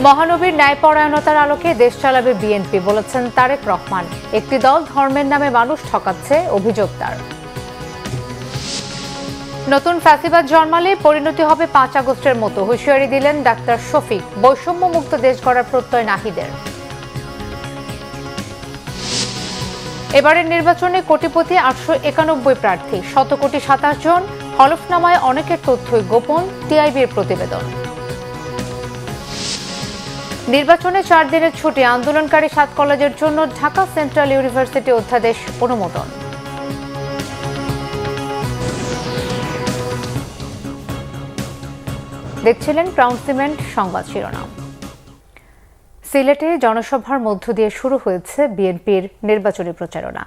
মহানবীর ন্যায়পরায়ণতার আলোকে দেশ চালাবে বিএনপি, বলেছেন তারেক রহমান। একটি দল ধর্মের নামে মানুষ ঠকাচ্ছে, অভিযোগ তার। নতুন ফ্যাসিবাদ জন্মালে পরিণতি হবে 5 আগস্টের মতো, হুঁশিয়ারি দিলেন ডাক্তার শফিক। বৈষম্যমুক্ত দেশ গড়ার প্রত্যয় নাহিদের। এবারের নির্বাচনে কোটিপতি 891 প্রার্থী, 100 কোটি 27 জন। হলফনামায় অনেকের তথ্যই গোপন, টিআইবির প্রতিবেদন। নির্বাচনে 4 দিনের ছুটি, আন্দোলনকারী 7 কলেজের জন্য ঢাকা সেন্ট্রাল ইউনিভার্সিটি অধ্যাদেশ অনুমোদন। দেখছিলেন ক্রাউন সিমেন্ট সংবাদ শিরোনাম। সিলেটে জনসভার মধ্য দিয়ে শুরু হয়েছে বিএনপির নির্বাচনী প্রচারণা।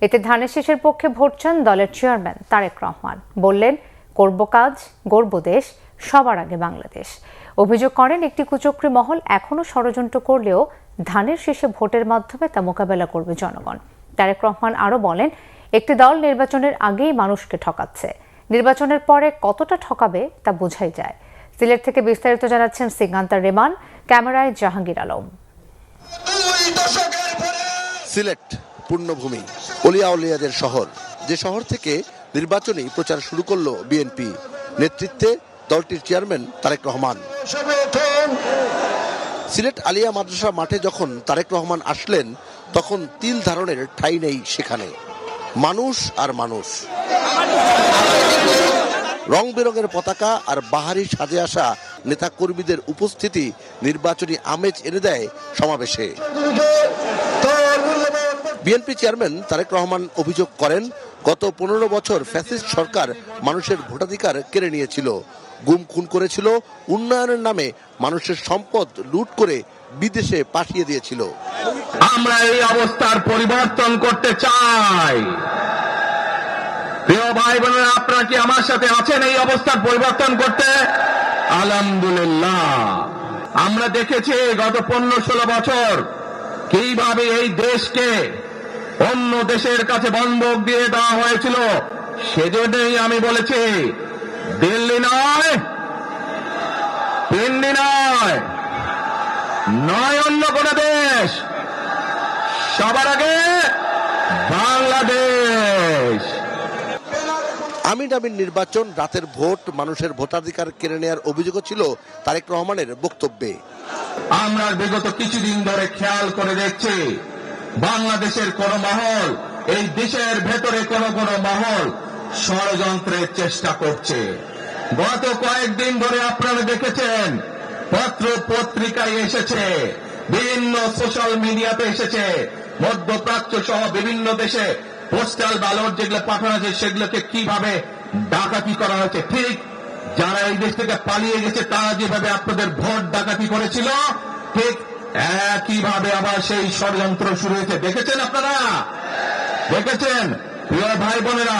এতে ধানের শীষের পক্ষে ভোট চান দলের চেয়ারম্যান তারেক রহমান। বললেন, করব কাজ, গড়ব দেশ, সবার আগে বাংলাদেশ। অভিযোগ করেন, একটি কুচক্রী মহল এখনও ষড়যন্ত্র করলেও ধানের শীষে ভোটের মাধ্যমে তা মোকাবেলা করবে জনগণ। তারেক রহমান আরও বলেন, একটি দল নির্বাচনের আগেই মানুষকে ঠকাচ্ছে, নির্বাচনের পরে কতটা ঠকাবে তা বোঝাই যায়। সিলেট থেকে বিস্তারিত জানাচ্ছেন সিগান্তার রেমান, ক্যামেরায় জাহাঙ্গীর আলম। সিলেট পূর্ণভূমি, অলিয়া উলিয়াদের শহর, যে শহর থেকে নির্বাচনী প্রচার শুরু করলো বিএনপি। নেতৃত্বে দলটির চেয়ারম্যান তারেক রহমান। সিলেট আলিয়া মাদ্রাসা মাঠে যখন তারেক রহমান আসলেন, তখন তিল ধারণের ঠাঁই নেই সেখানে। মানুষ আর মানুষ, রং বেরঙের পতাকা আর বাহারি সাজে আসা নেতা কর্মীদের উপস্থিতি নির্বাচনী আমেজ এনে দেয় সমাবেশে। বিএনপি চেয়ারম্যান তারেক রহমান অভিযোগ করেন, গত 15 বছর ফ্যাসিস্ট সরকার মানুষের ভোটাধিকার কেড়ে নিয়েছিল, গুম খুন করেছিল, উন্নয়নের নামে মানুষের সম্পদ লুট করে বিদেশে পাঠিয়ে দিয়েছিল। আমরা এই অবস্থার পরিবর্তন করতে চাই। প্রিয় ভাই বোনেরা, আপনারা কি আমার সাথে আছেন এই অবস্থার পরিবর্তন করতে? আলহামদুলিল্লাহ। আমরা দেখেছি গত 15-16 বছর কিভাবে এই দেশকে অন্য দেশের কাছে বন্ধক দিয়ে দেওয়া হয়েছিল। সেজন্যই আমি বলেছি, দিল্লি নয়, দিল্লি নয় অন্য কোন দেশ, সবার আগে বাংলাদেশ। আমিন আমিন নির্বাচন, রাতের ভোট, মানুষের ভোটাধিকার কেড়ে নেওয়ার অভিযোগও ছিল তারেক রহমানের বক্তব্যে। আমরা বিগত কিছুদিন ধরে খেয়াল করে দেখছি, বাংলাদেশের কোন মহল, এই দেশের ভেতরে কোন মহল ষড়যন্ত্রের চেষ্টা করছে। গত কয়েকদিন ধরে আপনারা দেখেছেন, পত্র পত্রিকায় এসেছে, বিভিন্ন সোশ্যাল মিডিয়াতে এসেছে, মধ্যপ্রাচ্য সহ বিভিন্ন দেশে পোস্টাল ব্যালট যেগুলো পাঠানো হয়েছে, সেগুলোকে কিভাবে ডাকাতি করা হয়েছে। ঠিক যারা এই দেশ থেকে পালিয়ে গেছে তারা যেভাবে আপনাদের ভোট ডাকাতি করেছিল, ঠিক একইভাবে আবার সেই ষড়যন্ত্র শুরু হয়েছে। দেখেছেন আপনারা? দেখেছেন? প্রিয় ভাই বোনেরা,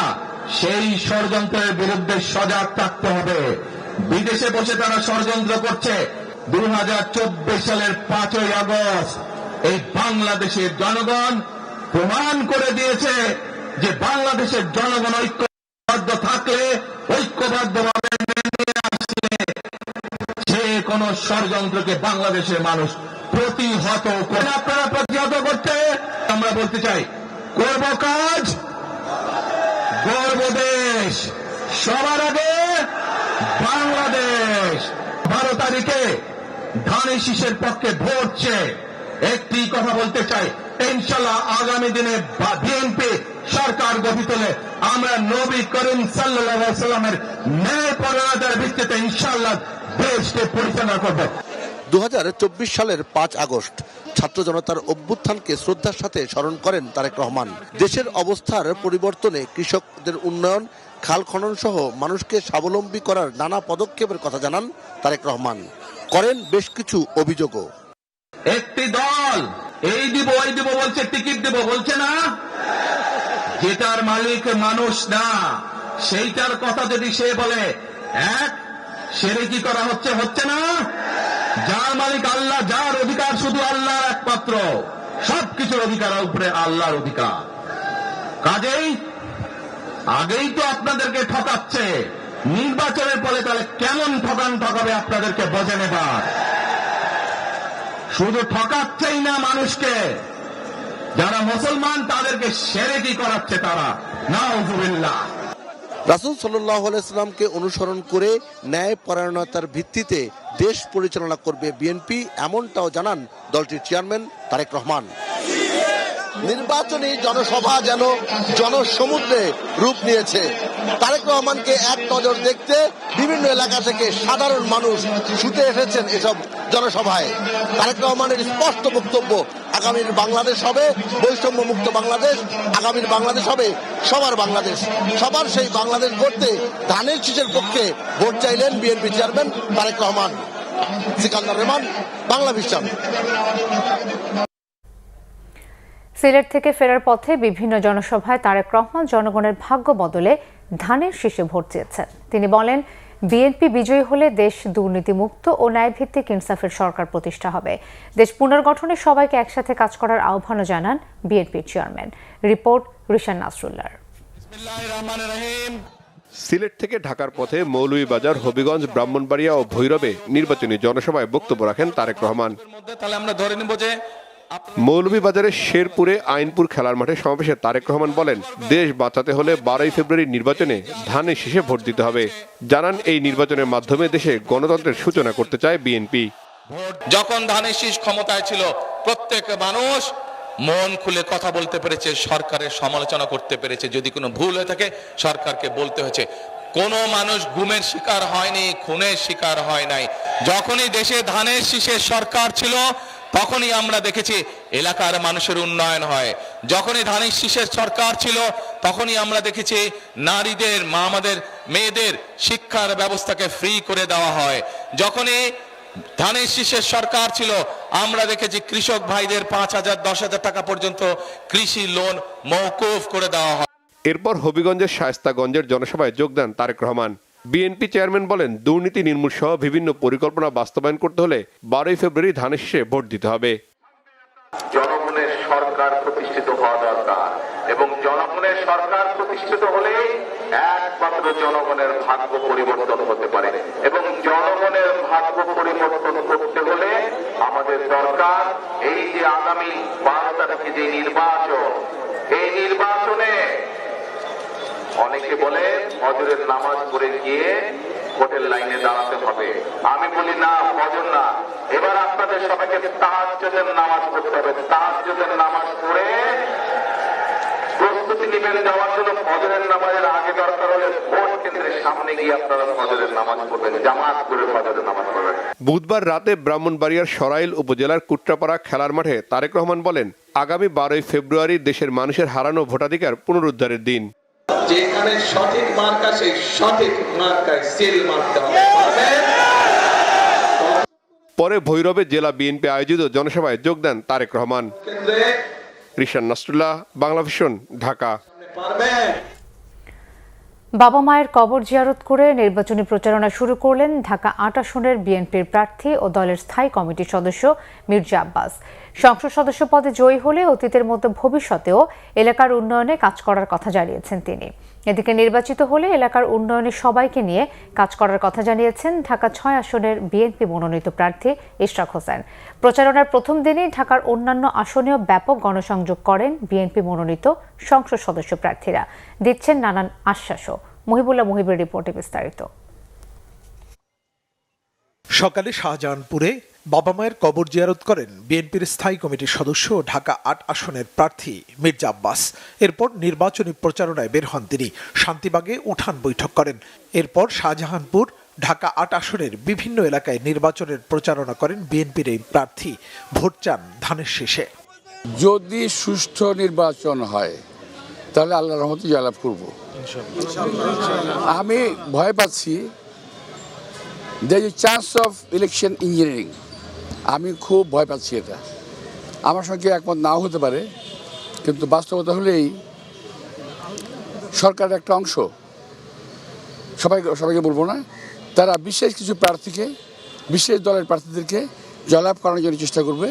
সেই ষড়যন্ত্রের বিরুদ্ধে সজাগ থাকতে হবে। বিদেশে বসে তারা ষড়যন্ত্র করছে। 2024 সালের 5ই আগস্ট এই বাংলাদেশের জনগণ প্রমাণ করে দিয়েছে যে বাংলাদেশের জনগণ ঐক্যবদ্ধ থাকলে, ঐক্যবদ্ধভাবে নিয়ে আসলে যে কোন ষড়যন্ত্রকে বাংলাদেশের মানুষ প্রতিহত করে। আপনারা প্রতিহত করতে আমরা বলতে চাই, করব কাজ, গড়ব দেশ, সবার আগে বাংলাদেশ। 12 তারিখে ধানের শীষের পক্ষে ভোট চেয়ে একটি কথা বলতে চাই, ইনশাআল্লাহ আগামী দিনে বিএনপি সরকার গঠিত হলে আমরা নবী করিম সাল্লাল্লাহু আলাইহি সাল্লামের ন্যায়পরায়ণতার ভিত্তিতে ইনশাআল্লাহ দেশকে পরিচালনা করব। 2024 সালের 5 আগস্ট ছাত্র জনতার অভ্যুত্থানকে শ্রদ্ধার সাথে স্মরণ করেন তারেক রহমান। দেশের অবস্থার পরিবর্তনে, কৃষকদের উন্নয়ন, খাল খনন সহ মানুষকে স্বাবলম্বী করার নানা পদক্ষেপের কথা জানান তারেক রহমান। করেন বেশ কিছু অভিযোগও। একটি দল এই দিব ওই দিব বলছে, টিকিট দিব বলছে না, যেটার মালিক মানুষ না, সেইটার কথা যদি সে বলে, সেরে কি করা হচ্ছে? হচ্ছে না। যার মালিক আল্লাহ, যার অধিকার শুধু আল্লাহর একমাত্র, সবকিছুর অধিকার উপরে আল্লাহর অধিকার। কাজেই আগেই তো আপনাদেরকে ঠকাচ্ছে, নির্বাচনের পরে তাহলে কেমন ঠকাবে আপনাদেরকে বোঝে নেবার। শুধু ঠকাচ্ছেই না মানুষকে, যারা মুসলমান তাদেরকে শিরকি করাচ্ছে তারা। নাউযুবিল্লাহ। রাসূল সাল্লাল্লাহু আলাইহি সাল্লামকে অনুসরণ করে ন্যায় পরায়ণতার ভিত্তিতে দেশ পরিচালনা করবে বিএনপি, এমনটাও জানান দলটির চেয়ারম্যান তারেক রহমান। নির্বাচনী জনসভা যেন জনসমুদ্রে রূপ নিয়েছে। তারেক রহমানকে এক নজর দেখতে বিভিন্ন এলাকা থেকে সাধারণ মানুষ ছুটে এসেছেন এসব জনসভায়। তারেক রহমানের স্পষ্ট বক্তব্য, আগামীর বাংলাদেশ হবে বৈষম্য মুক্ত বাংলাদেশ, আগামীর বাংলাদেশ হবে সবার বাংলাদেশ। সবার সেই বাংলাদেশ গড়তে ধানের শীষের পক্ষে ভোট চাইলেন বিএনপি চেয়ারম্যান তারেক রহমান। সিকান্দার রহমান, বাংলা ভিশন। সিলেট থেকে ফেরার পথে বিভিন্ন জনসভায় তারেক রহমান জনগণের ভাগ্য বদলে ধানের শীষে ভোট চেয়েছেন। তিনি বলেন, বিএনপি বিজয়ী হলে দেশ দুর্নীতিমুক্ত ও ন্যায়ভিত্তিক ইনসাফের সরকার প্রতিষ্ঠা হবে। দেশ পুনর্গঠনে সবাইকে একসাথে কাজ করার আহ্বানও জানান বিএনপির চেয়ারম্যান। রিপোর্ট রিশান নাসরুল্লাহর। সিলেট থেকে ঢাকার পথে মৌলভীবাজার, হবিগঞ্জ, ব্রাহ্মণবাড়িয়া ও ভৈরবে নির্বাচনী জনসভায় বক্তব্য রাখেন তারেক রহমান। মৌলভীবাজারের শেরপুরে আইনপুর খেলার মাঠে সমাবেশে তারেক রহমান বলেন, দেশ বাঁচাতে হলে 12 ফেব্রুয়ারি নির্বাচনে ধানের শীষে ভোট দিতে হবে। জানান, এই নির্বাচনের মাধ্যমে দেশে গণতন্ত্রের সূচনা করতে চায় বিএনপি। যখন ধানের শীষ ক্ষমতায় ছিল, প্রত্যেক মানুষ মন খুলে কথা বলতে পেরেছে, সরকারের সমালোচনা করতে পেরেছে। যদি কোনো ভুল হয়ে থাকে সরকারকে বলতে হয়েছে। কোন মানুষ গুমের শিকার হয়নি, খুনের শিকার হয় নাই। যখনই দেশে ধানের শীষের সরকার ছিল তখনই আমরা দেখেছি এলাকার মানুষের উন্নয়ন হয়। যখনই ধানের শীষের সরকার ছিল তখনই আমরা দেখেছি নারীদের, আমাদের মেয়েদের শিক্ষার ব্যবস্থাকে ফ্রি করে দেওয়া হয়। যখনই ধানের শীষের সরকার ছিল আমরা দেখেছি কৃষক ভাইদের 5,000 10,000 টাকা পর্যন্ত কৃষি লোন মওকুফ করে দেওয়া হয়। এরপর হবিগঞ্জের শায়েস্তাগঞ্জের জনসভায় যোগ দেন তারেক রহমান। বিএনপি চেয়ারম্যান বলেন, দুর্নীতি নির্মূল সহ বিভিন্ন পরিকল্পনা বাস্তবায়ন করতে হলে 12 ফেব্রুয়ারি ধানের শীষে ভোট দিতে হবে। জনগণের সরকার প্রতিষ্ঠিত হওয়া দরকার এবং জনগণের সরকার প্রতিষ্ঠিত হলে একমাত্র জনগণের ভাগ্য পরিবর্তন হতে পারে এবং জনগণের ভাগ্য পরিবর্তন করতে হলে আমাদের দরকার এই যে আগামী 12 তারিখে যে নির্বাচন, এই নির্বাচনে অনেকে বলে ফজরের নামাজ পড়ে গিয়ে ভোটের লাইনে দাঁড়াতে হবে। আমি বলি না, ফজর না, এবার আপনাদের সবাইকে তাহাজ্জুদের নামাজ পড়তে হবে। তাহাজ্জুদের নামাজ পড়ে প্রস্তুতি নেবেন যাওয়ার জন্য। ফজরের নামাজের আগে দরকার হলে ভোট কেন্দ্রের সামনে গিয়ে আপনারা ফজরের নামাজ পড়বেন, জামাত করে ফজরের নামাজ পড়বেন। বুধবার রাতে ব্রাহ্মণবাড়িয়ার সরাইল উপজেলার কুট্টাপাড়া খেলার মাঠে তারেক রহমান বলেন, আগামী 12 ফেব্রুয়ারি দেশের মানুষের হারানো ভোটাধিকার পুনরুদ্ধারের দিন। যেখানে সঠিক মার্কা, সেই সঠিক মার্কায় সিল মারতে হবে। পরে ভৈরবে জেলা বিএনপি আয়োজিত জনসভায় যোগ দেন তারেক রহমান। রিশান নাসরুল্লাহ, বাংলা ভিশন, ঢাকা। বাবা মায়ের কবর জিয়ারত করে নির্বাচনী প্রচারণা শুরু করলেন ঢাকা ৮ আসনের বিএনপির প্রার্থী ও দলের স্থায়ী কমিটির সদস্য মির্জা আব্বাস। সংসদ সদস্য পদে জয়ী হলে অতীতের মতো ভবিষ্যতেও এলাকার উন্নয়নে কাজ করার কথা জানিয়েছেন তিনি। এদিকে নির্বাচিত হলে এলাকার উন্নয়নে সবাইকে নিয়ে কাজ করার কথা জানিয়েছেন ঢাকা ৬ আসনের বিএনপি মনোনীত প্রার্থী ইশরাক হোসেন। প্রচারণার প্রথম দিনেই ঢাকার অন্যান্য আসনেও ব্যাপক গণসংযোগ করেন বিএনপি মনোনীত সংসদ সদস্য প্রার্থীরা, দিচ্ছেন নানান আশ্বাসও। মহিবুল্লাহ মুহিবের রিপোর্টে বিস্তারিত। সকালে শাহজাহানপুরে বাবা মায়ের কবর জিয়ারত করেন বিএনপির স্থায়ী কমিটির সদস্য ও ঢাকা ৮ আসনের প্রার্থী মির্জা আব্বাস। এরপর নির্বাচনী প্রচারণায় বের হন তিনি। শান্তিবাগে উঠান বৈঠক করেন। এরপর শাহজাহানপুর, ঢাকা ৮ আসনের বিভিন্ন এলাকায় নির্বাচনের প্রচারণা করেন বিএনপির এই প্রার্থী। ভোট চান ধানের শীষে। যদি সুষ্ঠু নির্বাচন হয় তাহলে আল্লাহর রহমতে জয়লাভ করব। আমি ভয় পাচ্ছি there is a chance of election engineering. আমি খুব ভয় পাচ্ছি এটা। আমার সঙ্গে একমত নাও হতে পারে, কিন্তু বাস্তবতা হলেই সরকারের একটা অংশ, সবাইকে বলবো না, তারা বিশেষ কিছু প্রার্থীকে, বিশেষ দলের প্রার্থীদেরকে জয়লাভ করানোর জন্য চেষ্টা করবে।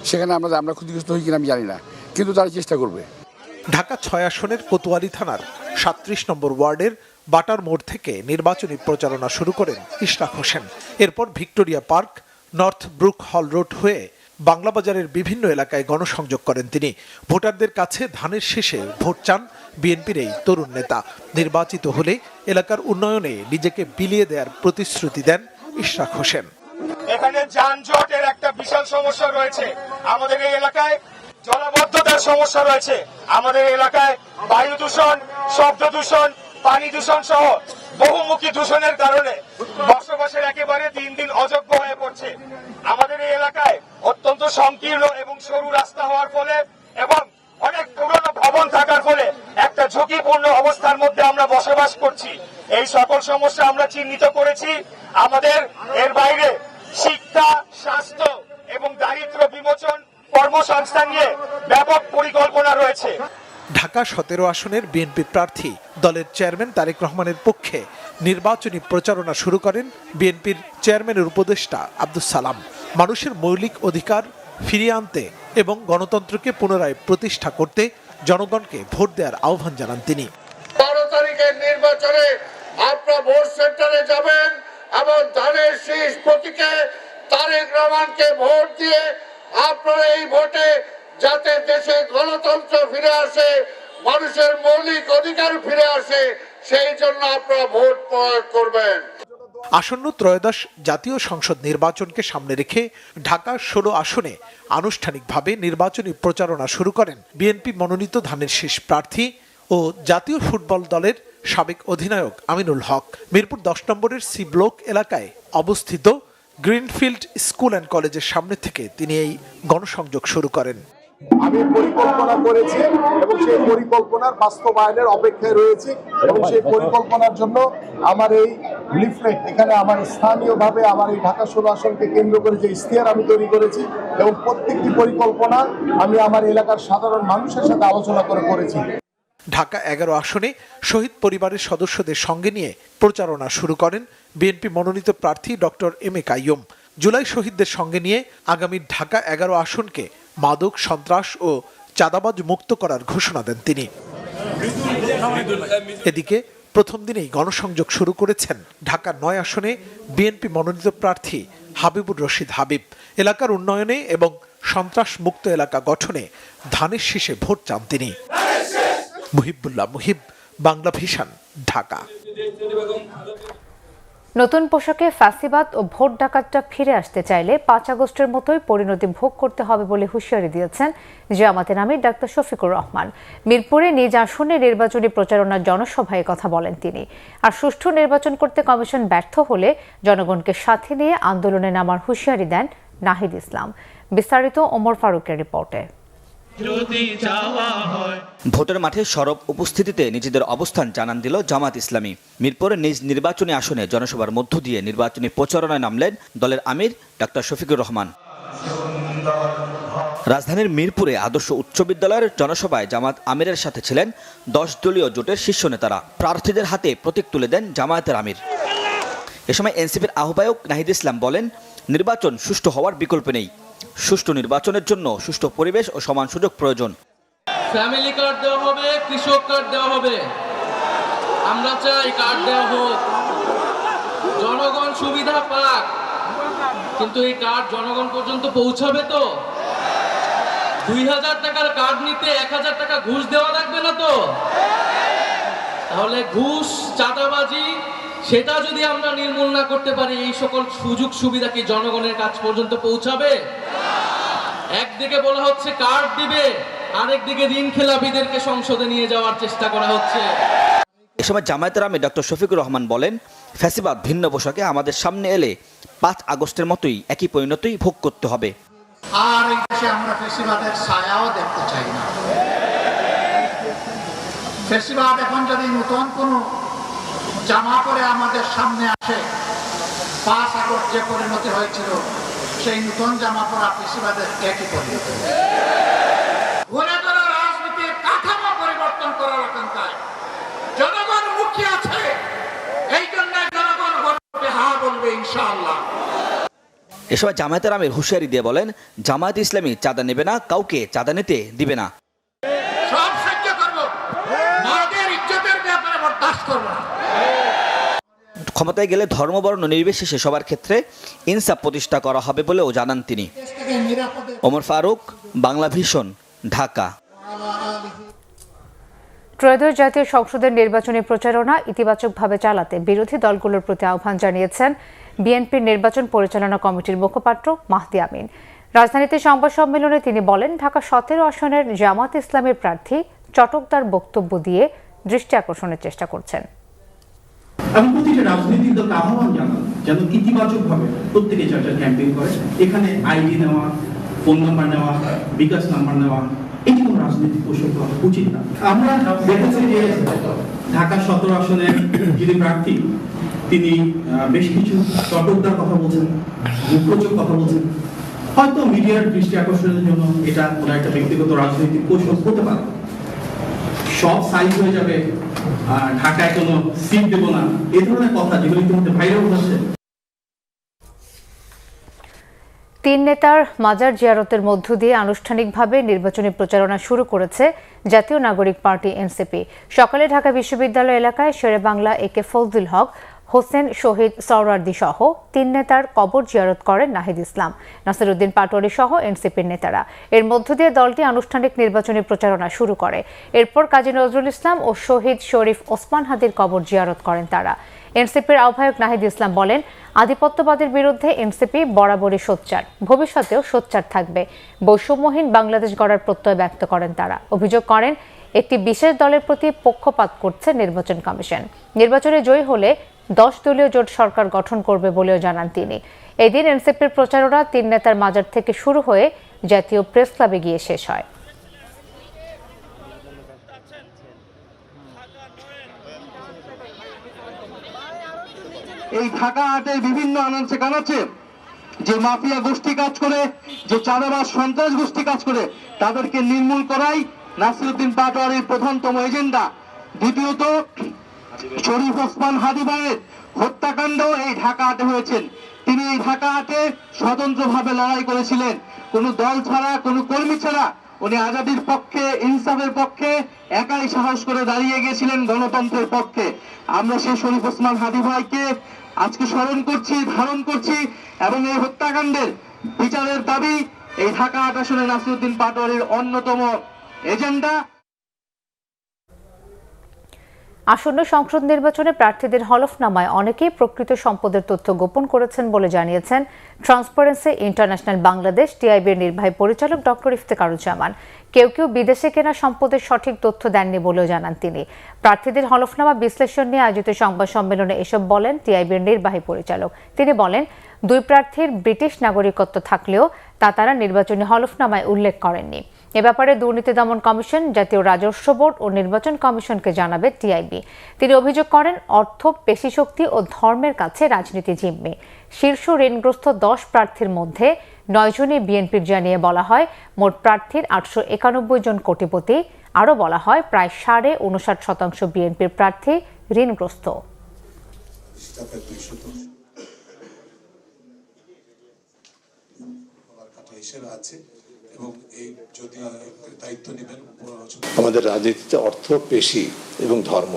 সেখানে আমরা ক্ষতিগ্রস্ত হই কিনা আমি জানি না, কিন্তু তারা চেষ্টা করবে। ঢাকা ৬ আসনের কোতোয়ালি থানার ৩৭ নম্বর ওয়ার্ডের বাটার মোড় থেকে নির্বাচনী প্রচারণা শুরু করেন ইশরাক হোসেন। এরপর Victoria park, north Brooke hall road হয়ে বাংলাবাজারের বিভিন্ন এলাকায় গণসংযোগ করেন তিনি। ভোটারদের কাছে ধানের শীষে ভোট চান বিএনপির এই তরুণ নেতা। নির্বাচিত হলে এলাকার উন্নয়নে নিজেকে বিলিয়ে দেওয়ার প্রতিশ্রুতি দেন ইশরাক হোসেন। এখানে যানজটের একটা বিশাল সমস্যা রয়েছে, আমাদের এই এলাকায় জলাবদ্ধতার সমস্যা রয়েছে, আমাদের এলাকায় বায়ু দূষণ, শব্দ দূষণ, পানি দূষণ সহ বহুমুখী দূষণের কারণে বসবাসের একেবারে দিন দিন অযোগ্য হয়ে পড়ছে। আমাদের এই এলাকায় অত্যন্ত সংকীর্ণ এবং সরু রাস্তা হওয়ার ফলে এবং অনেক পুরনো ভবন থাকার ফলে একটা ঝুঁকিপূর্ণ অবস্থার মধ্যে আমরা বসবাস করছি। এই সকল সমস্যা আমরা চিহ্নিত করেছি। আমাদের এর বাইরে শিক্ষা, স্বাস্থ্য এবং দারিদ্র্য বিমোচন, কর্মসংস্থান নিয়ে ব্যাপক পরিকল্পনা রয়েছে। ঢাকা 17 আসনের বিএনপি প্রার্থী দলের চেয়ারম্যান তারেক রহমানের পক্ষে নির্বাচনী প্রচারণা শুরু করেন বিএনপির চেয়ারম্যানের উপদেষ্টা আব্দুস সালাম। মানুষের মৌলিক অধিকার ফিরিয়ে আনতে এবং গণতন্ত্রকে পুনরায় প্রতিষ্ঠা করতে জনগণকে ভোট দেওয়ার আহ্বান জানান তিনি। 12 তারিখের নির্বাচনে আপনারা ভোট সেন্টারে যাবেন এবং ধানের শীষ প্রতীকে তারেক রহমানকে ভোট দিয়ে আপনারা এই ভোটে যাতে দেশে গণতন্ত্র ফিরে আসে, মানুষের মৌলিক অধিকার ফিরে আসে, সেই জন্য আপনারা ভোট প্রয়োগ করবেন। আসন্ন ত্রয়োদশ জাতীয় সংসদ নির্বাচনকে সামনে রেখে ঢাকা 16 আসনে আনুষ্ঠানিকভাবে নির্বাচনী প্রচারণা শুরু করেন বিএনপি মনোনীত ধানের শীষ প্রার্থী ও জাতীয় ফুটবল দলের সাবেক অধিনায়ক আমিনুল হক। মিরপুর 10 নম্বরের সি ব্লক এলাকায় অবস্থিত গ্রিনফিল্ড স্কুল অ্যান্ড কলেজের সামনে থেকে তিনি এই গণসংযোগ শুরু করেন। আমি পরিকল্পনা করেছি এবং সেই পরিকল্পনার বাস্তবায়নের অপেক্ষায় রয়েছি এবং সেই পরিকল্পনার জন্য আমার এই লিফলেট এখানে আমার স্থানীয়ভাবে আমার এই ঢাকা 16 আসনকে কেন্দ্র করে যে ইশতেহার আমি তৈরি করেছি এবং প্রত্যেকটি পরিকল্পনা আমি আমার এলাকার সাধারণ মানুষের সাথে আলোচনা করেছি। ঢাকা 11 আসনে শহীদ পরিবারের সদস্যদের সঙ্গে নিয়ে প্রচারণা শুরু করেন বিএনপি মনোনীত প্রার্থী doctor M A Qayyum. July শহীদদের সঙ্গে নিয়ে আগামী ঢাকা 11 আসনকে মাদক, সন্ত্রাস ও চাঁদাবাজ মুক্ত করার ঘোষণা দেন তিনি। এদিকে প্রথম দিনেই গণসংযোগ শুরু করেছেন ঢাকা 9 আসনে বিএনপি মনোনীত প্রার্থী হাবিবুর রশিদ হাবিব। এলাকার উন্নয়নে এবং সন্ত্রাস মুক্ত এলাকা গঠনে ধানের শীষে ভোট চান তিনি। মুহিবুল্লাহ মুহিব, বাংলা ভিশন, ঢাকা। নতুন পোশাকে ফ্যাসিবাদ ও ভোট ডাকাতটা ফিরে আসতে চাইলে 5 আগস্টের মতোই পরিণতি ভোগ করতে হবে বলে হুঁশিয়ারি দিয়েছেন জামাতের আমির ডাক্তার শফিকুর রহমান। মিরপুরে নিজ আসনে নির্বাচনী প্রচারণার জনসভায় কথা বলেন তিনি। আর সুষ্ঠু নির্বাচন করতে কমিশন ব্যর্থ হলে জনগণকে সাথে নিয়ে আন্দোলনে নামার হুঁশিয়ারি দেন নাহিদ ইসলাম। বিস্তারিত ওমর ফারুকের রিপোর্টে। ভোটের মাঠে সরব উপস্থিতিতে নিজেদের অবস্থান জানান দিল জামাত ইসলামী। মিরপুরে নিজ নির্বাচনী আসনে জনসভার মধ্য দিয়ে নির্বাচনী প্রচারণায় নামলেন দলের আমির ডাক্তার শফিকুর রহমান। রাজধানীর মিরপুরে আদর্শ উচ্চ বিদ্যালয়ের জনসভায় জামাত আমিরের সাথে ছিলেন 10 দলীয় জোটের শীর্ষ নেতারা। প্রার্থীদের হাতে প্রতীক তুলে দেন জামায়াতের আমির। এ সময় এনসিপির আহ্বায়ক নাহিদ ইসলাম বলেন, নির্বাচন সুষ্ঠু হওয়ার বিকল্প নেই। সুষ্ঠু নির্বাচনের জন্য সুষ্ঠু পরিবেশ ও সমান সুযোগ প্রয়োজন। ফ্যামিলি কার্ড দেওয়া হবে, কৃষক কার্ড দেওয়া হবে, আমরা চাই কার্ড দেওয়া হোক, জনগণ সুবিধা পাক, কিন্তু এই কার্ড জনগণ পর্যন্ত পৌঁছাবে তো? 2000 টাকার কার্ড নিতে 1000 টাকা ঘুষ দেওয়া লাগবে না তো? তাহলে ঘুষ, চাঁদাবাজি সেটা যদি আমরা নির্মূল না করতে পারি, এই সকল সুযোগ সুবিধা কি জনগণের কাছ পর্যন্ত পৌঁছাবে? একদিকে বলা হচ্ছে কার্ড দিবে, আরেকদিকে ঋণ খেলাপিদেরকে সংসদে নিয়ে যাওয়ার চেষ্টা করা হচ্ছে। এ সময় জামায়াতের আমির ডক্টর শফিকুর রহমান বলেন, ফ্যাসিবাদ ভিন্ন পোশাকে আমাদের সামনে এলে 5 আগস্টের মতোই একই পরিণতি ভোগ করতে হবে। আর এই দেশে আমরা ফ্যাসিবাদের ছায়াও দেখতে চাই না। ফ্যাসিবাদ এখন যদি নতুন কোনো জামা পরে আমাদের সামনে আসে, 5 আগস্ট যে পরিণতি হয়েছিল সেই নতুন জামা পরা ফ্যাসিবাদের একই পরিণতি। রাজনীতির কাঠামো পরিবর্তন করার আকাঙ্ক্ষায় জনগণ মুখী আছে, এই জন্য জনগণ ভোটে হ্যাঁ বলবে ইনশাআল্লাহ। এ সময় জামায়াতের আমির হুঁশিয়ারি দিয়ে বলেন, জামায়াত ইসলামী চাঁদা নেবে না, কাউকে চাঁদা নিতে দিবে না। সব সহ্য করব, মাদের ইজ্জতের ব্যাপারে বরদাস্ত করব না। ক্ষমতায় গেলে ধর্মবর্ণ নির্বিশেষে সবার ক্ষেত্রে ইনসাফ প্রতিষ্ঠা করা হবে বলেও জানান তিনি। ওমর ফারুক, বাংলা ভিশন, ঢাকা। ত্রয়োদশ জাতীয় সংসদের নির্বাচনী প্রচারণা ইতিবাচকভাবে চালাতে বিরোধী দলগুলোর প্রতি আহ্বান জানিয়েছেন বিএনপির নির্বাচন পরিচালনা কমিটির মুখপাত্র মাহদি আমিন। রাজধানীতে সংবাদ সম্মেলনে তিনি বলেন, ঢাকা 17 আসনের জামাত ইসলামের প্রার্থী চটকদার বক্তব্য দিয়ে দৃষ্টি আকর্ষণের চেষ্টা করছেন। এবং প্রতিটা রাজনৈতিক দলকে আহ্বান জানান যেন ইতিবাচকভাবে প্রত্যেকে চার্টার ক্যাম্পেইন করে। এখানে আইডি নেওয়া, ফোন নাম্বার নেওয়া, বিকাশ নাম্বার নেওয়া, এটি কোনো রাজনৈতিক কৌশল হওয়া উচিত না। আমরা দেখেছি যে ঢাকা 17 আসনের যিনি প্রার্থী তিনি বেশ কিছু চটকদার কথা বলছেন, মুখরোচক কথা বলছেন। হয়তো মিডিয়ার দৃষ্টি আকর্ষণের জন্য এটা কোনো একটা ব্যক্তিগত রাজনৈতিক কৌশল হতে পারে। সব সাইজ হয়ে যাবে, ঢাকায় কোনো সিট দেব না, এই ধরনের কথা যেগুলো ইতিমধ্যে ভাইরাল হচ্ছে। 3 নেতার মাজার জিয়ারতের মধ্য দিয়ে আনুষ্ঠানিকভাবে নির্বাচনী প্রচারণা শুরু করেছে জাতীয় নাগরিক পার্টি এনসিপি। সকালে ঢাকা বিশ্ববিদ্যালয় এলাকায় শেরে বাংলা একে ফজলুল হক, হোসেন শহীদ সওরার্দী সহ 3 নেতার কবর জিয়ারত করেন নাহিদ ইসলাম, নাসিরউদ্দিন পাটোয়ারি সহ এনসিপির নেতারা। এর মধ্য দিয়ে দলটি আনুষ্ঠানিক নির্বাচনী প্রচারণা শুরু করে। এরপর কাজী নজরুল ইসলাম ও শহীদ শরীফ ওসমান হাদির কবর জিয়ারত করেন তারা। এনসিপির আহ্বায়ক নাহিদ ইসলাম বলেন, আধিপত্যবাদের বিরুদ্ধে এনসিপি বরাবরই সোচ্চার, ভবিষ্যতেও সোচ্চার থাকবে। বৈষম্যহীন বাংলাদেশ গড়ার প্রত্যয় ব্যক্ত করেন তারা। অভিযোগ করেন, একটি বিশেষ দলের প্রতি পক্ষপাত করছে নির্বাচন কমিশন। নির্বাচনে জয়ী হলে 10 দলীয় জোট সরকার গঠন করবে বলেও জানান তিনি। এদিন এনসিপির প্রচারণা 3 নেতার মাজার থেকে শুরু হয়ে জাতীয় প্রেস ক্লাবে গিয়ে শেষ হয়। এই ঢাকা আটের বিভিন্ন আনাচে কানাচে যে মাফিয়া গোষ্ঠী কাজ করে, যে চাঁদাবাজ সন্ত্রাস গোষ্ঠী কাজ করে, তাদেরকে নির্মূল করাই নাসিরউদ্দিন পাটোয়ারির প্রধানতম এজেন্ডা। দ্বিতীয়ত, শরীফ ওসমান হাদি ভাইয়ের হত্যাকাণ্ড এই ঢাকা আটে হয়েছেন। তিনি এই ঢাকা আটে স্বতন্ত্রভাবে লড়াই করেছিলেন, কোনো দল ছাড়া, কোনো কর্মী ছাড়া। উনি আজাদির পক্ষে, ইনসাফের পক্ষে একাই সাহস করে দাঁড়িয়ে গিয়েছিলেন, গণতন্ত্রের পক্ষে। আমরা সেই শরীফ ওসমান হাদি ভাইকে আজকে স্মরণ করছি, ধারণ করছি, এবং এই হত্যাকাণ্ডের বিচারের দাবি এই ঢাকা 8 আসনে নাসিরউদ্দিন পাটোয়ারির অন্যতম এজেন্ডা। আসন্ন সংসদ নির্বাচনে প্রার্থীদের হলফনামায় অনেকেই প্রকৃত সম্পদের তথ্য গোপন করেছেন বলে জানিয়েছেন ট্রান্সপারেন্সি ইন্টারন্যাশনাল বাংলাদেশ টিআইবির নির্বাহী পরিচালক ডক্টর ইফতেখারুজ্জামান। কেউ কেউ বিদেশে কেনা সম্পদের সঠিক তথ্য দেননি বলেও জানান তিনি। প্রার্থীদের হলফনামা বিশ্লেষণ নিয়ে আয়োজিত সংবাদ সম্মেলনে এসব বলেন টিআইবির নির্বাহী পরিচালক। তিনি বলেন, 2 প্রার্থীর ব্রিটিশ নাগরিকত্ব থাকলেও তা তারা নির্বাচনী হলফনামায় উল্লেখ করেননি। এ ব্যাপারে দুর্নীতি দমন কমিশন, জাতীয় রাজস্ব বোর্ড ও নির্বাচন কমিশনকে জানাবে টিআইবি। তিনি অভিযোগ করেন, অর্থ, পেশিশক্তি ও ধর্মের কাছে রাজনীতি জিম্মি। শীর্ষ ঋণগ্রস্ত 10 প্রার্থীর মধ্যে 9 জনই বিএনপির জানিয়ে বলা হয় মোট প্রার্থীর 891 জন কোটিপতি। আরও বলা হয় প্রায় 59.5% বিএনপির প্রার্থী ঋণগ্রস্ত। আমাদের রাজনীতিতে অর্থ, পেশি এবং ধর্ম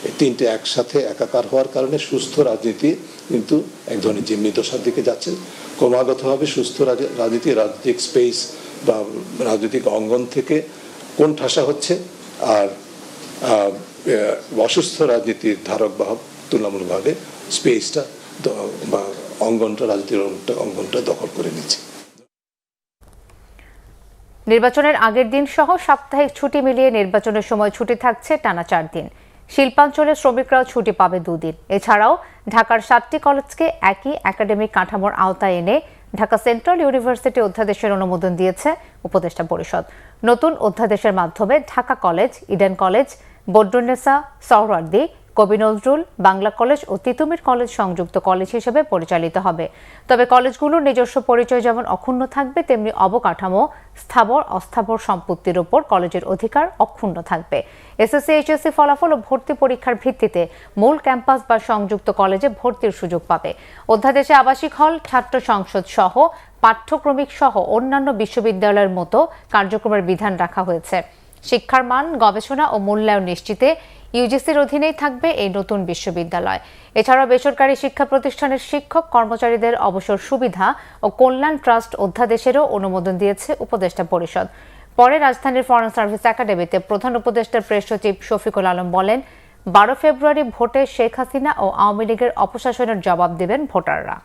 এই 3টে একসাথে একাকার হওয়ার কারণে সুস্থ রাজনীতি কিন্তু এক ধরনের জিম্মি দশার দিকে যাচ্ছে। ক্রমাগতভাবে সুস্থ রাজনীতি, রাজনৈতিক স্পেস বা রাজনৈতিক অঙ্গন থেকে কোন ঠাসা হচ্ছে, আর অসুস্থ রাজনীতির ধারক বাহক তুলনামূলকভাবে স্পেসটা বা অঙ্গনটা, রাজনীতির অঙ্গনটা দখল করে নিচ্ছে। নির্বাচনের আগের দিন সহ সাপ্তাহিক ছুটি মিলিয়ে নির্বাচনের সময় ছুটি থাকছে টানা 4 দিন। শিল্পাঞ্চলের শ্রমিকরাও ছুটি পাবে 2 দিন। এছাড়াও ঢাকার 7টি কলেজকে একই একাডেমিক কাঠামোর আওতায় এনে ঢাকা সেন্ট্রাল ইউনিভার্সিটি অধ্যাদেশের অনুমোদন দিয়েছে উপদেষ্টা পরিষদ। নতুন অধ্যাদেশের মাধ্যমে Dhaka college, Eden college, Badrunnesa, Suhrawardy, কবি নজরুল, বাংলা কলেজ ও তিতুমির কলেজ সংযুক্ত কলেজ হিসেবে পরিচালিত হবে। তবে কলেজগুলোর নিজস্ব পরিচয় যেমন অক্ষুণ্ণ থাকবে, তেমনি অবকাঠামো, স্থাবর অস্থাবর সম্পত্তির উপর কলেজের অধিকার অক্ষুণ্ণ থাকবে। এসএসসি, এইচএসসি ফলাফল ও ভর্তি পরীক্ষার ভিত্তিতে মূল ক্যাম্পাস বা সংযুক্ত কলেজে ভর্তির সুযোগ পাবে। অধ্যাদেশে আবাসিক হল, ছাত্র সংসদ সহ পাঠ্যক্রমিক সহ অন্যান্য বিশ্ববিদ্যালয়ের মতো কার্যক্রমের বিধান রাখা হয়েছে। শিক্ষার মান, গবেষণা ও মূল্যায়ন নিশ্চিতে ইউজিসির অধীনেই থাকবে এই নতুন বিশ্ববিদ্যালয়। এছাড়াও বেসরকারি শিক্ষা প্রতিষ্ঠানের শিক্ষক কর্মচারীদের অবসর সুবিধা ও কল্যাণ ট্রাস্ট অধ্যাদেশেরও অনুমোদন দিয়েছে উপদেষ্টা পরিষদ। পরে রাজধানীর ফরেন সার্ভিস একাডেমিতে প্রধান উপদেষ্টার প্রেস সচিব শফিকুল আলম বলেন, 12 ফেব্রুয়ারি ভোটে শেখ হাসিনা ও আওয়ামী লীগের অপশাসনের জবাব দেবেন ভোটাররা।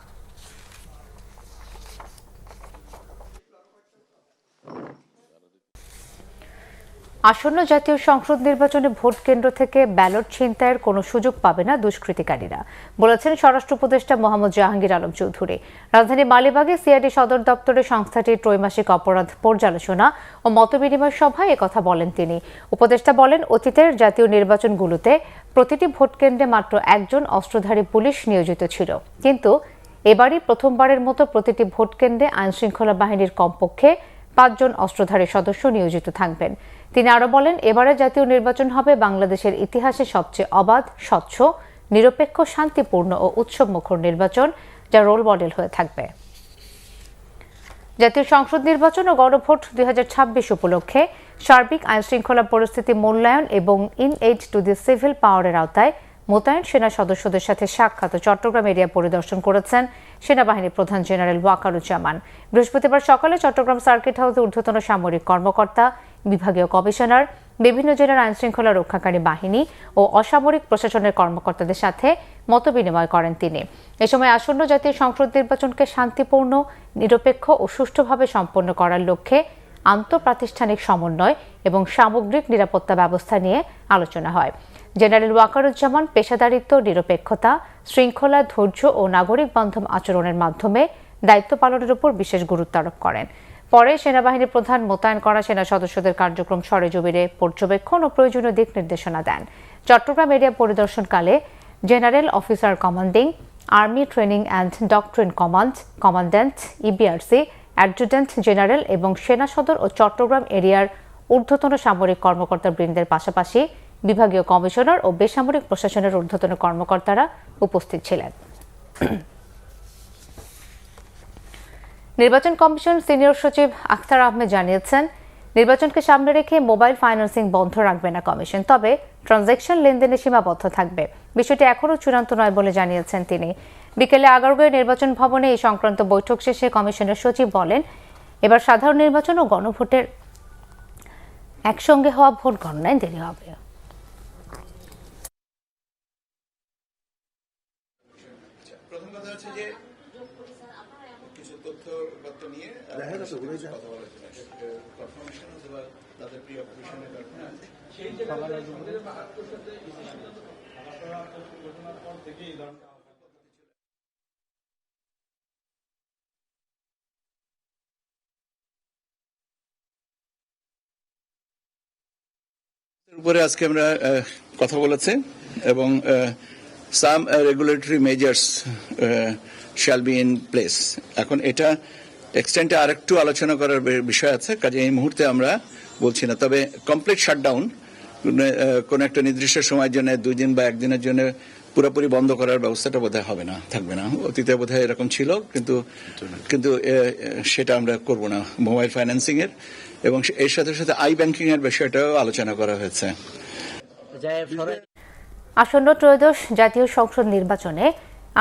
আসন্ন জাতীয় সংসদ নির্বাচনে ভোট কেন্দ্র থেকে ব্যালট ছিনতাইয়ের কোনো সুযোগ পাবে না দুষ্কৃতিকারীরা, বলেছেন স্বরাষ্ট্র উপদেষ্টা মোহাম্মদ জাহাঙ্গীর আলম চৌধুরী। রাজধানী মালিবাগে সিআইডি সদর দপ্তরে সংস্থাটির ত্রৈমাসিক অপরাধ পর্যালোচনা ও মতবিনিময় সভায় একথা বলেন তিনি। উপদেষ্টা বলেন, অতীতের জাতীয় নির্বাচনগুলোতে প্রতিটি ভোট কেন্দ্রে মাত্র একজন অস্ত্রধারী পুলিশ নিয়োজিত ছিল, কিন্তু এবারই প্রথমবারের মতো প্রতিটি ভোট কেন্দ্রে আইনশৃঙ্খলা বাহিনীর কমপক্ষে 5 জন অস্ত্রধারী সদস্য নিয়োজিত থাকবেন। তিনি আরো বলেন, এবারে জাতীয় নির্বাচন হবে বাংলাদেশের ইতিহাসে সবচেয়ে অবাধ, স্বচ্ছ, নিরপেক্ষ, শান্তিপূর্ণ ও উৎসবমুখর নির্বাচন, যা রোল মডেল হয়ে থাকবে। জাতীয় সংসদ নির্বাচন ও গণভোট 2026 উপলক্ষে সার্বিক আইনশৃঙ্খলা পরিস্থিতি মূল্যায়ন এবং in aid to the civil পাওয়ারের আওতায় মোতায়েন সেনা সদস্যদের সাথে সাক্ষাৎ ও চট্টগ্রাম এরিয়া পরিদর্শন করেছেন সেনাবাহিনী প্রধান জেনারেল ওয়াকারুজ্জামান। বৃহস্পতিবার সকালে চট্টগ্রাম সার্কিট হাউসে ঊর্ধ্বতন সামরিক কর্মকর্তা, বিভাগীয় কমিশনার, বিভিন্ন জেলার আইনশৃঙ্খলা রক্ষাকারী বাহিনী ও অসামরিক প্রশাসনের কর্মকর্তাদের সাথে মতবিনিময় করেন তিনি। এ সময় আসন্ন জাতীয় সংসদ নির্বাচনকে শান্তিপূর্ণ, নিরপেক্ষ ও সুষ্ঠুভাবে সম্পন্ন করার লক্ষ্যে আন্তঃপ্রাতিষ্ঠানিক সমন্বয় এবং সামগ্রিক নিরাপত্তা ব্যবস্থা নিয়ে আলোচনা হয়। জেনারেল ওয়াকারুজ্জামান পেশাদারিত্ব, নিরপেক্ষতা, শৃঙ্খলা, ধৈর্য ও নাগরিক বান্ধব আচরণের মাধ্যমে দায়িত্ব পালনের উপর বিশেষ গুরুত্ব আরোপ করেন। পরে সেনাবাহিনীর প্রধান মোতায়েন করা সেনা সদস্যদের কার্যক্রম সরেজমিনে পর্যবেক্ষণ ও প্রয়োজনীয় দিক নির্দেশনা দেন। চট্টগ্রাম এরিয়া পরিদর্শনকালে general officer commanding army training and doctrine command, commandant, EBRC, adjutant general এবং সেনা সদর ও চট্টগ্রাম এরিয়ার ঊর্ধ্বতন সামরিক কর্মকর্তা বৃন্দের পাশাপাশি বিভাগীয় কমিশনার ও বেসামরিক প্রশাসনের ঊর্ধ্বতন কর্মকর্তারা উপস্থিত ছিলেন। নির্বাচন কমিশন সিনিয়র সচিব আখতার আহমেদ জানিয়েছেন, নির্বাচনকে সামনে রেখে মোবাইল ফাইন্যান্সিং বন্ধ রাখবে না কমিশন, তবে ট্রানজ্যাকশন লেনদেনে সীমাবদ্ধ থাকবে। বিষয়টি এখনও চূড়ান্ত নয় বলে জানিয়েছেন তিনি। বিকেলে আগারগাঁও নির্বাচন ভবনে এই সংক্রান্ত বৈঠক শেষে কমিশনের সচিব বলেন, এবার সাধারণ নির্বাচন ও গণভোটের একসঙ্গে হওয়া ভোট গণনায় দেরি হবে। প্রথম কথা হচ্ছে যে কিছু তথ্যপত্র নিয়ে কথা বলা কনফার্মেশন অথবা তাদের প্রি অপারেশনের উপরে আজকে আমরা কথা বলেছি এবং some regulatory measures shall be in place. এখন এটা এক্সটেন্টে আরেকটু আলোচনা করার বিষয় আছে, কাজে এই মুহূর্তে আমরা বলছি না। তবে কমপ্লিট শাটডাউন কোন একটা নির্দিষ্ট সময়ের জন্য 2 দিন বা 1 দিনের জন্য পুরোপুরি বন্ধ করার ব্যবস্থাটা বোধহয় হবে না, থাকবে না। অতীতে বোধহয় এরকম ছিল, কিন্তু সেটা আমরা করব না। মোবাইল ফাইন্যান্সিং এর এবং এর সাথে সাথে আই ব্যাংকিং এর বিষয়টাও আলোচনা করা হয়েছে। আসন্ন ত্রয়োদশ জাতীয় সংসদ নির্বাচনে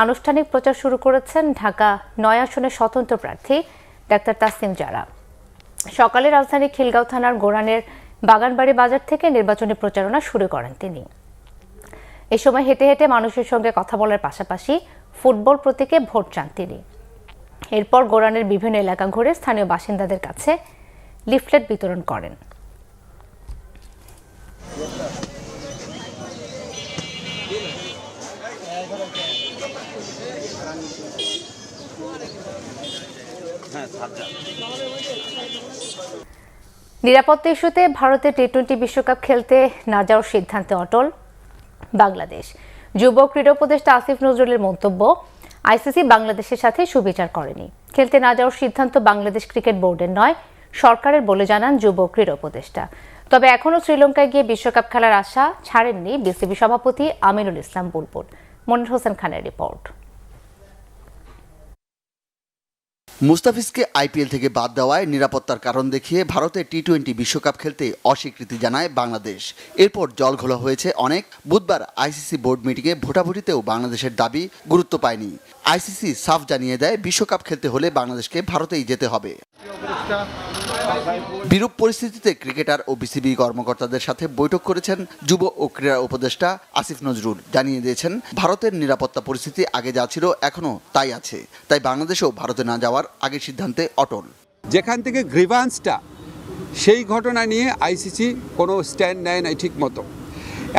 আনুষ্ঠানিক প্রচার শুরু করেছেন ঢাকা 9 আসনের স্বতন্ত্র প্রার্থী ডাক্তার তাসনিম জারা। সকালে রাজধানী খিলগাঁও থানার গোরানের বাগানবাড়ি বাজার থেকে নির্বাচনী প্রচারণা শুরু করেন তিনি। এ সময় হেঁটে হেঁটে মানুষের সঙ্গে কথা বলার পাশাপাশি ফুটবল প্রতীকে ভোট চান তিনি। এরপর গোরানের বিভিন্ন এলাকা ঘুরে স্থানীয় বাসিন্দাদের কাছে লিফলেট বিতরণ করেন। নিরাপত্তা ইস্যুতে ভারতের টি-20 বিশ্বকাপ খেলতে না যাওয়ার সিদ্ধান্তে অটল বাংলাদেশ। যুব ক্রীড়া উপদেষ্টা আসিফ নজরুলের মন্তব্য, আইসিসি বাংলাদেশের সাথে সুবিচার করেনি। খেলতে না যাওয়ার সিদ্ধান্ত বাংলাদেশ ক্রিকেট বোর্ডের নয়, সরকারের বলে জানান যুব ক্রীড়া উপদেষ্টা। তবে এখনও শ্রীলঙ্কায় গিয়ে বিশ্বকাপ খেলার আশা ছাড়েননি বিসিবি সভাপতি আমিনুল ইসলাম বুলবুল। মনির হোসেন খানের রিপোর্ট। মুস্তাফিজকে আইপিএল থেকে বাদ দেওয়ায় নিরাপত্তার কারণ দেখিয়ে ভারতে টি-20 বিশ্বকাপ খেলতে অস্বীকৃতি জানায় বাংলাদেশ। এরপর জলঘোলা হয়েছে অনেক। বুধবার আইসিসি বোর্ড মিটিংয়ে ভোটাভুটিতেও বাংলাদেশের দাবি গুরুত্ব পায়নি। আইসিসি সাফ জানিয়ে দেয় বিশ্বকাপ খেলতে হলে বাংলাদেশকে ভারতেই যেতে হবে। বিরূপ পরিস্থিতিতে ক্রিকেটার ও বিসিবি কর্মকর্তাদের সাথে বৈঠক করেছেন যুব ও ক্রীড়া উপদেষ্টা আসিফ নজরুল। জানিয়ে দিয়েছেন ভারতের নিরাপত্তা পরিস্থিতি আগে যা ছিল এখনো তাই আছে, তাই বাংলাদেশও ভারতে না যাওয়ার আগের সিদ্ধান্তে অটল। যেখান থেকে গ্রিভান্সটা, সেই ঘটনা নিয়ে আইসিসি কোনো স্ট্যান্ড নেয় নাই ঠিক মতো।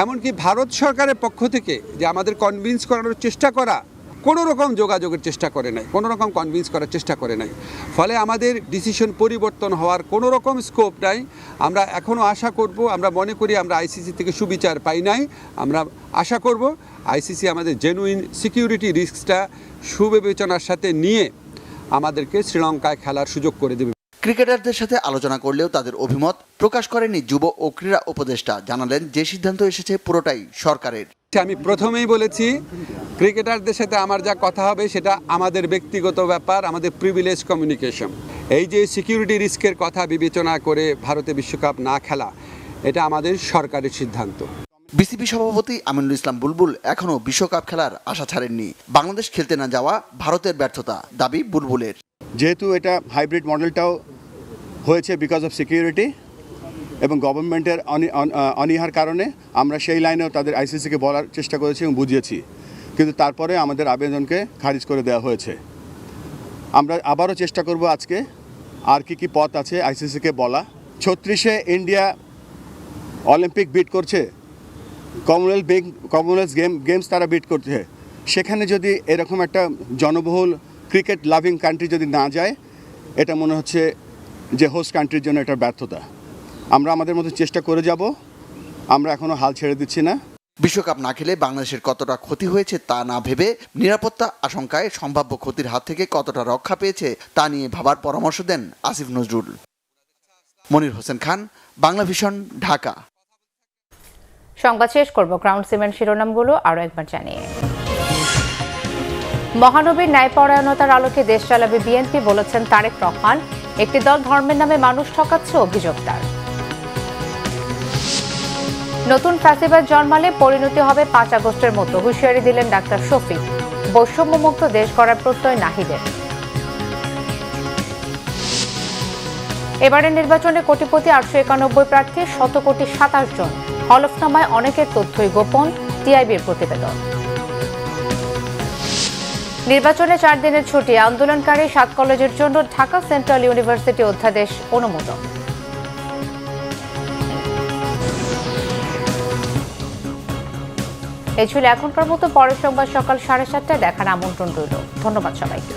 এমনকি ভারত সরকারের পক্ষ থেকে যে আমাদের কনভিন্স করানোর চেষ্টা করা, কোনো রকম যোগাযোগের চেষ্টা করে নাই, কোনো রকম কনভিন্স করার চেষ্টা করে নাই। ফলে আমাদের ডিসিশন পরিবর্তন হওয়ার কোনো রকম স্কোপ নাই। আমরা এখনও আশা করব, আমরা মনে করি আমরা আইসিসি থেকে সুবিচার পাই নাই। আমরা আশা করব আইসিসি আমাদের জেনুইন সিকিউরিটি রিস্কটা সুবিবেচনার সাথে নিয়ে আমাদেরকে শ্রীলঙ্কায় খেলার সুযোগ করে দেবে। ক্রিকেটারদের সাথে আলোচনা করলেও তাদের অভিমত প্রকাশ করেনি যুব ও ক্রীড়া উপদেষ্টা। জানালেন যে সিদ্ধান্ত এসেছে পুরোটাই সরকারের। আমি প্রথমেই বলেছি, ক্রিকেটারদের সাথে আমার যা কথা হবে সেটা আমাদের ব্যক্তিগত ব্যাপার, আমাদের প্রিভিলেজ কমিউনিকেশন। এই যে সিকিউরিটি রিস্কের কথা বিবেচনা করে ভারতে বিশ্বকাপ না খেলা, এটা আমাদের সরকারের সিদ্ধান্ত। বিসিবি সভাপতি আমিনুল ইসলাম বুলবুল এখনও বিশ্বকাপ খেলার আশা ছাড়েননি। বাংলাদেশ খেলতে না যাওয়া ভারতের ব্যর্থতা, দাবি বুলবুলের। যেহেতু এটা হাইব্রিড মডেলটাও হয়েছে বিকজ অফ সিকিউরিটি এবং গভর্নমেন্টের অনীহার কারণে আমরা সেই লাইনেও তাদের আইসিসিকে বলার চেষ্টা করেছি এবং বুঝিয়েছি, কিন্তু তারপরে আমাদের আবেদনকে খারিজ করে দেওয়া হয়েছে। আমরা আবারও চেষ্টা করব আজকে আর কি পথ আছে আইসিসিকে বলা। 36-এ ইন্ডিয়া অলিম্পিক বিট করছে, কমনওয়েলথ গেমস তারা বিট করছে। সেখানে যদি এরকম একটা জনবহুল ক্রিকেট লাভিং কান্ট্রি যদি না যায়, এটা মনে হচ্ছে যে হোস্ট কান্ট্রির জন্য এটা ব্যর্থতা। আমরা আমাদের মতো চেষ্টা করে যাব, আমরা এখনো হাল ছেড়ে দিচ্ছি না। বিশ্বকাপ না খেলে বাংলাদেশের কতটা ক্ষতি হয়েছে তা না ভেবে নিরাপত্তা আশঙ্কায় সম্ভাব্য ক্ষতির হাত থেকে কতটা রক্ষা পেয়েছে তা নিয়ে ভাবার পরামর্শ দেন আসিফ নজরুল। মনির হোসেন খান, বাংলা ভিশন, ঢাকা। সংবাদ শেষ করব গ্রাউন্ড সিমেন্ট শিরোনামগুলো আরো একবার জানিয়ে। মহানবীর ন্যায়পরায়ণতার আলোকে দেশ চালাবে বিএনপি, বলেছেন তারেক রহমান। একটি দল ধর্মের নামে মানুষ ঠকাচ্ছে, অভিযোগ তার। নতুন ফ্যাসিবাদ জন্মালে পরিণতি হবে 5 আগস্টের মতো, হুঁশিয়ারি দিলেন ডাক্তার শফিক। বৈষম্যমুক্ত দেশ গড়ার প্রত্যয় নাহিদের। এবারের নির্বাচনে কোটিপতি 891 প্রার্থী, 100 কোটি 27 জন। হলফনামায় অনেকের তথ্যই গোপন, টিআইবির প্রতিবেদন। নির্বাচনে 4 দিনের ছুটি, আন্দোলনকারী 7 কলেজের জন্য ঢাকা সেন্ট্রাল ইউনিভার্সিটি অধ্যাদেশ অনুমোদন। এই ছিল এখনকার মতো। পরের সংবাদ সকাল 7:30টায় দেখার আমন্ত্রণ রইল। ধন্যবাদ সবাইকে।